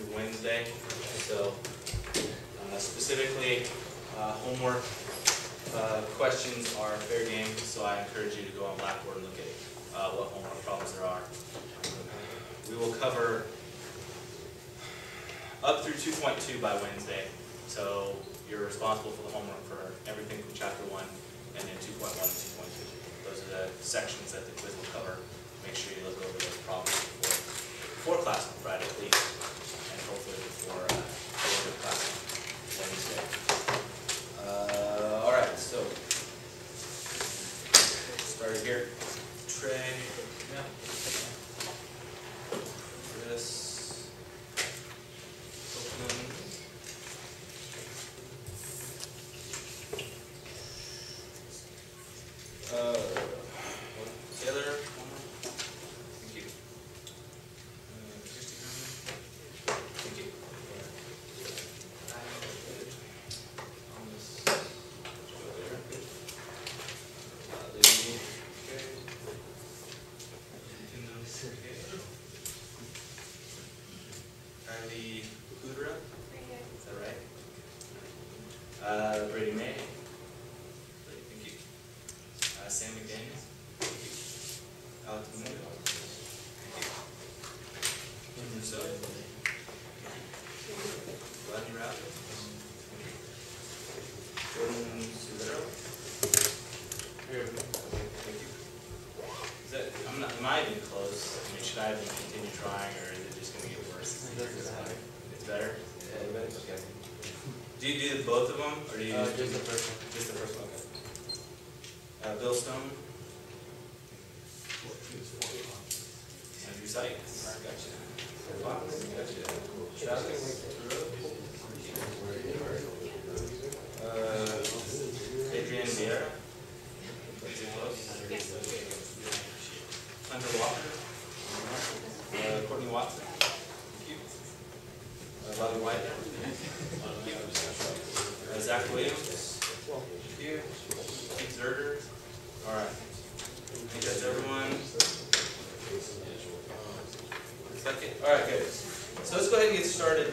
Wednesday. So specifically, homework questions are fair game, so I encourage you to go on Blackboard and look at what homework problems there are. We will cover up through 2.2 by Wednesday, so you're responsible for the homework for everything from Chapter 1 and then 2.1 and 2.2. Those are the sections that the quiz will cover. Make sure you look over those problems before class on Friday, please, and hopefully before class on Wednesday. All right, so start here. Trey, yeah. Chris, Oakland. Taylor, one more. Thank you. Thank you. Kylie Kudra, is that right? Brady May. Thank you. Sam McDaniel. Thank you. Alex Mundo. Thank you. Rousseau. Rodney Rapp. Jordan Sudero. Here. Thank you. Is that, am I even close? I mean, should I even continue trying, or is it just going to get worse? It's better? Yeah, it's better. Okay. Do you do both of them, or do you just the first one? Just the first one, okay. Bill Stone. Andrew Sykes. Gotcha. Fox. Gotcha. Travis. Adrian Vieira. Hunter Walker. Courtney Watson. Bobby White. Zach Williams. Here. Keith Zerder. All right. I think that's everyone. Second. All right, good. So let's go ahead and get started.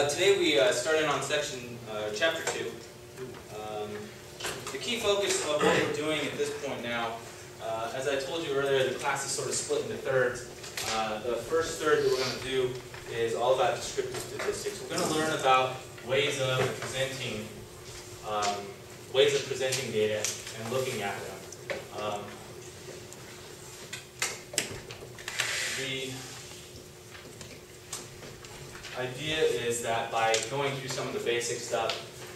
Today we started on chapter 2. The key focus of what we're doing at this point now, as I told you earlier, the class is sort of split into thirds. The first third that we're going to do is all about descriptive statistics. We're going to learn about ways of presenting data and looking at them. The idea is that by going through some of the basic stuff,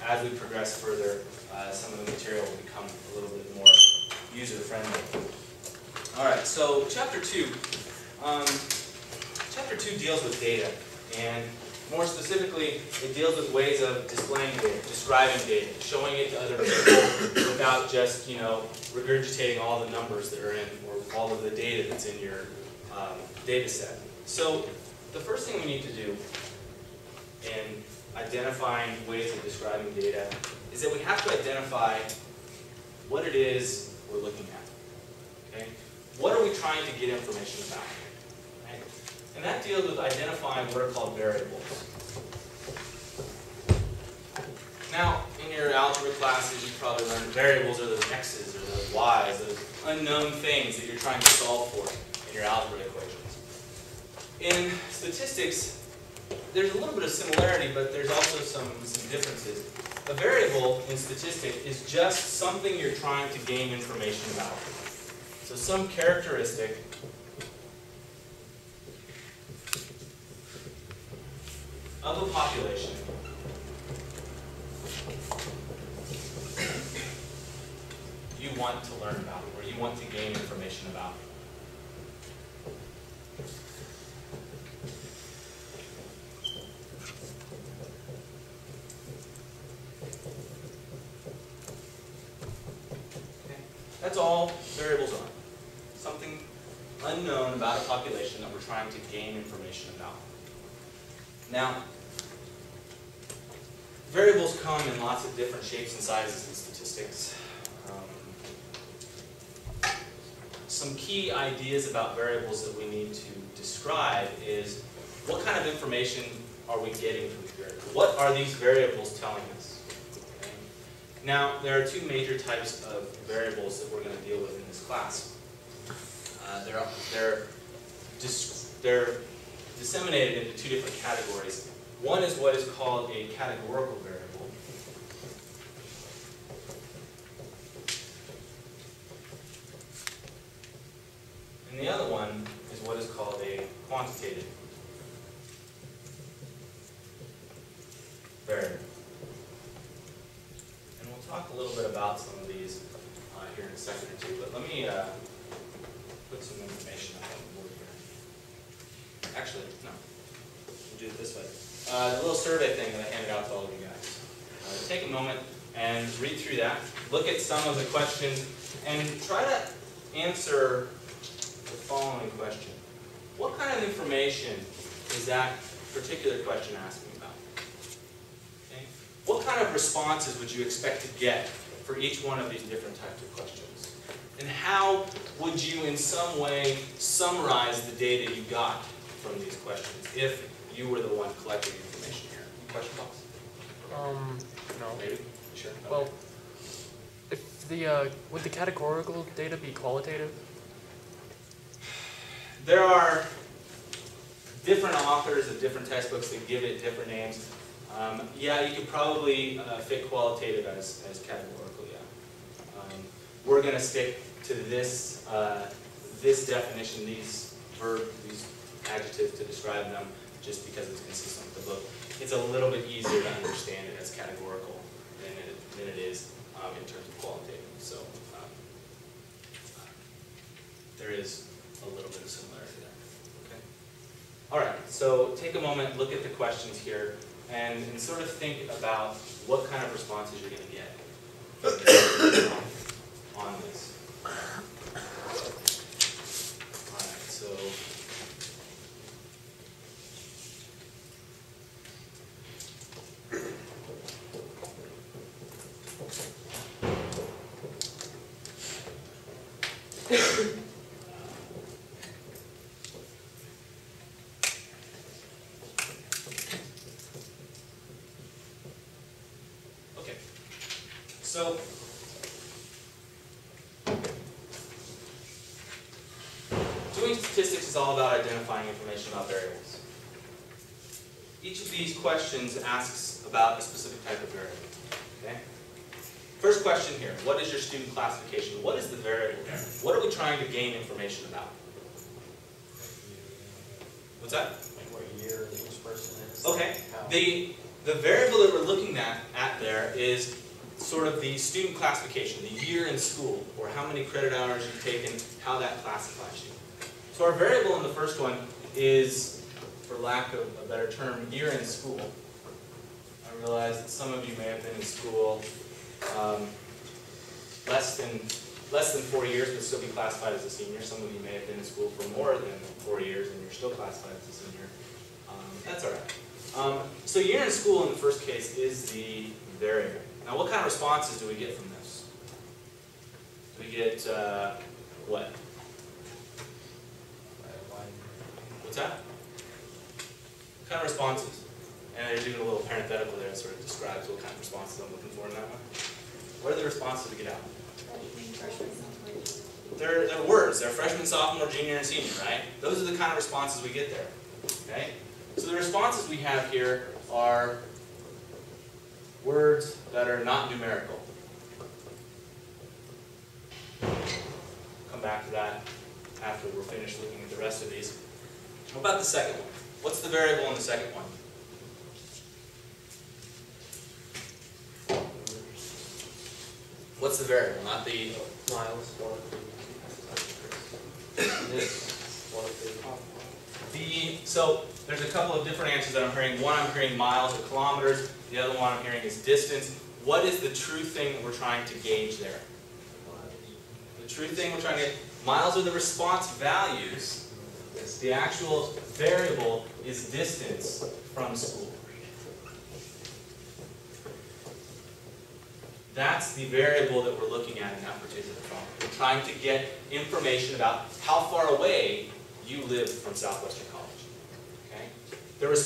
as we progress further, some of the material will become a little bit more user-friendly. All right, so Chapter 2. Chapter 2 deals with data, and more specifically, it deals with ways of displaying data, describing data, showing it to other people without just, regurgitating all the numbers that are in, or all of the data that's in your data set. So the first thing we need to do in identifying ways of describing data is that we have to identify what it is we're looking at. Okay? What are we trying to get information about? Right? And that deals with identifying what are called variables. Now, in your algebra classes, you probably learned variables are those x's or those y's, those unknown things that you're trying to solve for in your algebra equations. In statistics, there's a little bit of similarity, but there's also some differences. A variable in statistics is just something you're trying to gain information about. So some characteristic of a population you want to learn about, or you want to gain information about. Okay. That's all variables are. Something unknown about a population that we're trying to gain information about. Now, variables come in lots of different shapes and sizes in statistics. Some key ideas about variables that we need to describe is what kind of information are we getting from these variables? What are these variables telling us? Okay. Now, there are two major types of variables that we're going to deal with in this class. They're disseminated into two different categories. One is what is called a categorical variable. And the other one is what is called a quantitative variable. And we'll talk a little bit about some of these here in a second or two, but let me put some information up on the board here. Actually, no. We'll do it this way. The little survey thing that I handed out to all of you guys. Take a moment and read through that. Look at some of the questions and try to answer the following question. What kind of information is that particular question asking about? Okay. What kind of responses would you expect to get for each one of these different types of questions? And how would you in some way summarize the data you got from these questions if you were the one collecting information here? Question box? No. Maybe? Sure. Okay. Well, if the would the categorical data be qualitative? There are different authors of different textbooks that give it different names. Yeah, you could probably fit qualitative as categorical, yeah. We're going to stick to this, this definition, these adjectives to describe them, just because it's consistent with the book. It's a little bit easier to understand it as categorical than it is in terms of qualitative. So there is a little bit of similarity there. Okay. All right. So take a moment, look at the questions here, and sort of think about what kind of responses you're going to get on this. All right. So. So, doing statistics is all about identifying information about variables. Each of these questions asks about a specific type of variable. Okay? First question here, what is your student classification? What is the variable there? What are we trying to gain information about? What's that? Like what year each person is. Okay. The variable that we're looking at there is sort of the student classification, the year in school, or how many credit hours you've taken, how that classifies you. So our variable in the first one is, for lack of a better term, year in school. I realize that some of you may have been in school less than 4 years, but still be classified as a senior. Some of you may have been in school for more than 4 years, and you're still classified as a senior. That's all right. So year in school in the first case is the variable. Now, what kind of responses do we get from this? Do we get what? What's that? What kind of responses? And they're doing a little parenthetical there that sort of describes what kind of responses I'm looking for in that one. What are the responses we get out? They're words. They're freshman, sophomore, junior, and senior, right? Those are the kind of responses we get there. Okay? So the responses we have here are words that are not numerical. Come back to that after we're finished looking at the rest of these. What about the second one? What's the variable in the second one? What's the variable? Not the miles, so there's a couple of different answers that I'm hearing. One, I'm hearing miles or kilometers. The other one I'm hearing is distance. What is the true thing that we're trying to gauge there? The true thing we're trying to get, miles are the response values. The actual variable is distance from school. That's the variable that we're looking at in that particular problem. We're trying to get information about how far away you live from Southwestern College. Okay? the response